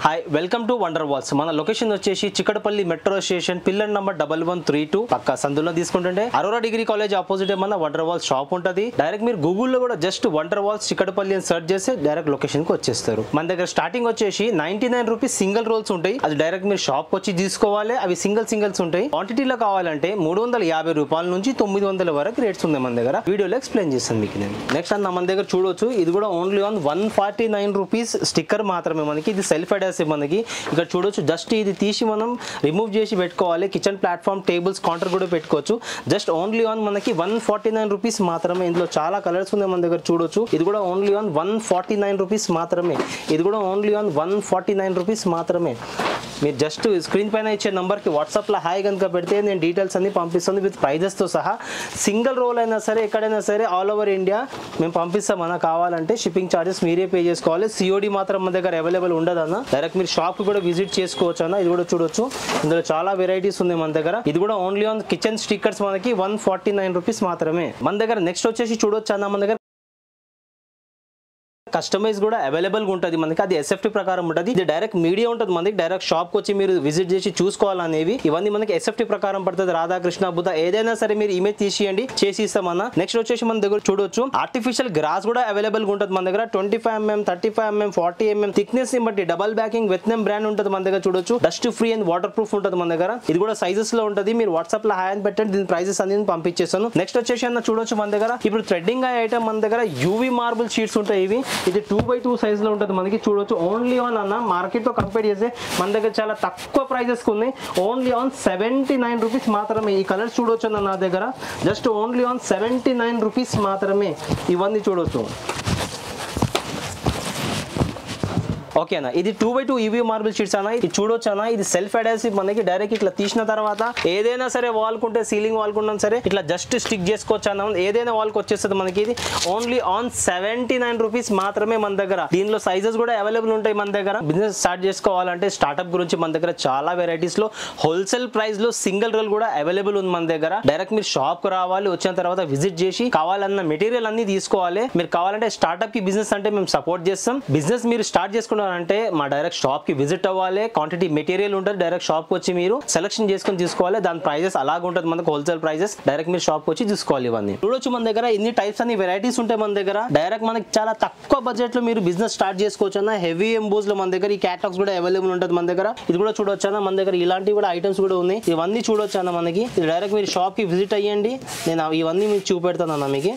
Hi welcome to wonder walls. మన location వచ్చేసి Chikkadpally metro station pillar number 1132 పక్క సందులో తీసుకుంటుంటే అరోరా డిగ్రీ కాలేజ్ ఆపోజిట్ మన వండర్ వాల్స్ షాప్ ఉంటుంది. డైరెక్ట్ మీరు గూగుల్లో కూడా జస్ట్ వండర్ వాల్స్ చిక్కడపల్లి అని సెర్చ్ చేస్తే డైరెక్ట్ లొకేషన్ కి వచ్చేస్తారు. మన దగ్గర స్టార్టింగ్ వచ్చేసి 99 రూపీస్ సింగిల్ రోల్స్ ఉంటాయి. అది డైరెక్ట్ మీరు షాప్ వచ్చి తీసుకోవాలి. అవి సింగిల్స్ ఉంటాయి. క్వాంటిటీలో కావాలంటే 350 రూపాయల నుంచి 900 వరకు రేట్స్ ఉన్నాయి మన దగ్గర. వీడియోలో ఎక్స్ప్లెయిన్ చేస్తాను మీకు నేను. నెక్స్ట్ అన్న మన దగ్గర చూడొచ్చు, ఇది కూడా ఓన్లీ ఆన్ 149 రూపీస్ స్టిక్కర్ మాత్రమే. మనకి ఇది సెల్ఫ్ అడాసివ్. మనకి ఇక్కడ చూడొచ్చు, జస్ట్ ఇది తీసి మనం రిమూవ్ చేసి పెట్టుకోవాలి. కిచెన్ ప్లాట్ఫామ్, టేబుల్స్, కౌంటర్ కూడా పెట్టుకోవచ్చు. జస్ట్ ఓన్లీ ఆన్ మనకి 149 రూపీస్ మాత్రమే. ఇందులో చాలా కలర్స్ ఉన్నాయి మన దగ్గర చూడొచ్చు. ఇది కూడా ఓన్లీ ఆన్ 149 రూపీస్ మాత్రమే. ఇది కూడా ఓన్లీ ఆన్ 149 రూపీస్ మాత్రమే. మీరు జస్ట్ స్క్రీన్ పైన ఇచ్చే నెంబర్కి వాట్సాప్లో హాయ్ కనుక పెడితే నేను డీటెయిల్స్ అన్ని పంపిస్తాను విత్ ప్రైజెస్తో సహా. సింగిల్ రోల్ అయినా సరే ఎక్కడైనా సరే ఆల్ ఓవర్ ఇండియా మేము పంపిస్తాం అన్న. కావాలంటే షిప్పింగ్ ఛార్జెస్ మీరే పే చేసుకోవాలి. సిఓడి మాత్రం మన దగ్గర అవైలబుల్ ఉండదు అన్న. డైరెక్ట్ మీరు షాప్ కూడా విజిట్ చేసుకోవచ్చు అన్న. ఇది కూడా చూడొచ్చు, ఇందులో చాలా వెరైటీస్ ఉన్నాయి మన దగ్గర. ఇది కూడా ఓన్లీ ఆన్ కిచెన్ స్టిక్కర్స్ మనకి 149 రూపీస్ మాత్రమే మన దగ్గర. నెక్స్ట్ వచ్చేసి చూడొచ్చు అన్న, మన దగ్గర కస్టమైజ్ కూడా అవైలబుల్ గా ఉంటుంది మనకి. అది ఎస్ఎఫ్టీ ప్రకారం ఉంటుంది. ఇది డైరెక్ట్ మీడియా ఉంటుంది మనకి. డైరెక్ట్ షాప్ వచ్చి మీరు విజిట్ చేసి చూసుకోవాలనేవి ఇవన్నీ మనకి ఎస్ఎఫ్టీ ప్రకారం పడుతుంది. రాధాకృష్ణ, బుద్ధ ఏదైనా సరే మీరు ఇమేజ్ తీసియండి, చేసి ఇస్తామన్నా. నెక్స్ట్ వచ్చేసి మన దగ్గర చూడొచ్చు, ఆర్టిఫిషియల్ గ్రాస్ కూడా అవైలబుల్ గా ఉంటుంది మన దగ్గర. 25mm, 35mm, 40mm థిక్నెస్ ని బట్టి డబల్ బ్యాకింగ్ వియత్నాం బ్రాండ్ ఉంటుంది మన దగ్గర. చూడొచ్చు, dust free and water proof ఉంటుంది మన దగ్గర. ఇది కూడా సైజెస్ లో ఉంటుంది. మీరు వాట్సాప్ లో హాయ్ అని పెట్టండి, దీని ప్రైజెస్ అన్ని పంపించేస్తాను. నెక్స్ట్ వచ్చేసి అన్న చూడొచ్చు, మన దగ్గర ఇప్పుడు థ్రెడ్డింగ్ ఐటమ్ మన దగ్గర యూవీ మార్బుల్ షీట్స్ ఉంటాయి. ఇవి ఇది 2x2 సైజ్ లో ఉంటుంది మనకి. చూడొచ్చు, ఓన్లీ ఆన్ అన్న మార్కెట్ తో కంపేర్ చేస్తే మన దగ్గర చాలా తక్కువ ప్రైజెస్ ఉన్నాయి. ఓన్లీ ఆన్ 79 రూపీస్ మాత్రమే. ఈ కలర్స్ చూడొచ్చు అన్న నా దగ్గర. జస్ట్ ఓన్లీ ఆన్ 79 రూపీస్ మాత్రమే. ఇవన్నీ చూడొచ్చు. ఓకే అన్న, ఇది 2x2 ఈవీ మార్బుల్ షీట్స్ అన్న. ఇది చూడొచ్చు అన్న, ఇది సెల్ఫ్ అడాసివ్ మనకి. డైరెక్ట్ ఇట్లా తీసిన తర్వాత ఏదైనా సరే వాల్ కుంటే, సీలింగ్ వాల్ కున్నా సరే ఇట్లా జస్ట్ స్టిక్ చేసుకోవచ్చు అన్న. ఏదైనా వాల్ కి వచ్చేస్తుంది మనకి. ఇది ఓన్లీ ఆన్ 79 రూపీస్ మాత్రమే మన దగ్గర. దీనిలో సైజెస్ కూడా అవైలబుల్ ఉంటాయి మన దగ్గర. బిజినెస్ స్టార్ట్ చేసుకోవాలంటే స్టార్ట్అప్ గురించి మన దగ్గర చాలా వెరైటీస్ లో హోల్సేల్ ప్రైస్ లో సింగిల్ రోల్ కూడా అవైలబుల్ ఉంది మన దగ్గర. డైరెక్ట్ మీరు షాప్ కు రావాలి, వచ్చిన తర్వాత విజిట్ చేసి కావాలన్న మెటీరియల్ అన్ని తీసుకోవాలి. మీరు కావాలంటే స్టార్ట్అప్ కి బిజినెస్ అంటే మేము సపోర్ట్ చేస్తాం. బిజినెస్ మీరు స్టార్ట్ చేసుకున్న అంటే మా డైరెక్ట్ షాప్ కి విజిట్ అవ్వాలి. క్వాంటిటీ మెటీరియల్ ఉంటుంది. డైరెక్ట్ షాప్ కి వచ్చి మీరు సెలెక్షన్ చేసుకుని తీసుకోవాలి. దాని ప్రైజెస్ అలాగే ఉంటుంది మనకు, హోల్సేల్ ప్రైజెస్. డైరెక్ట్ మీరు షాప్ వచ్చి తీసుకోవాలి. ఇవన్నీ చూడొచ్చు మన దగ్గర ఎన్ని టైప్స్ అన్ని వెరైటీస్ ఉంటాయి మన దగ్గర. డైరెక్ట్ మనకి చాలా తక్కువ బడ్జెట్ లో మీరు బిజినెస్ స్టార్ట్ చేసుకోవచ్చు అన్న. హెవీ ఎంబోస్ లో మన దగ్గర ఈ క్యాటలాగ్స్ కూడా అవైలబుల్ ఉంటుంది మన దగ్గర. ఇది కూడా చూడొచ్చు అన్న, మన దగ్గర ఇలాంటివి కూడా ఐటమ్స్ కూడా ఉన్నాయి. ఇవన్నీ చూడొచ్చు అన్న మనకి. డైరెక్ట్ మీరు షాప్ కి విజిట్ అయ్యండి, నేను ఇవన్నీ మీకు చూపెడతాను అన్న మీకు.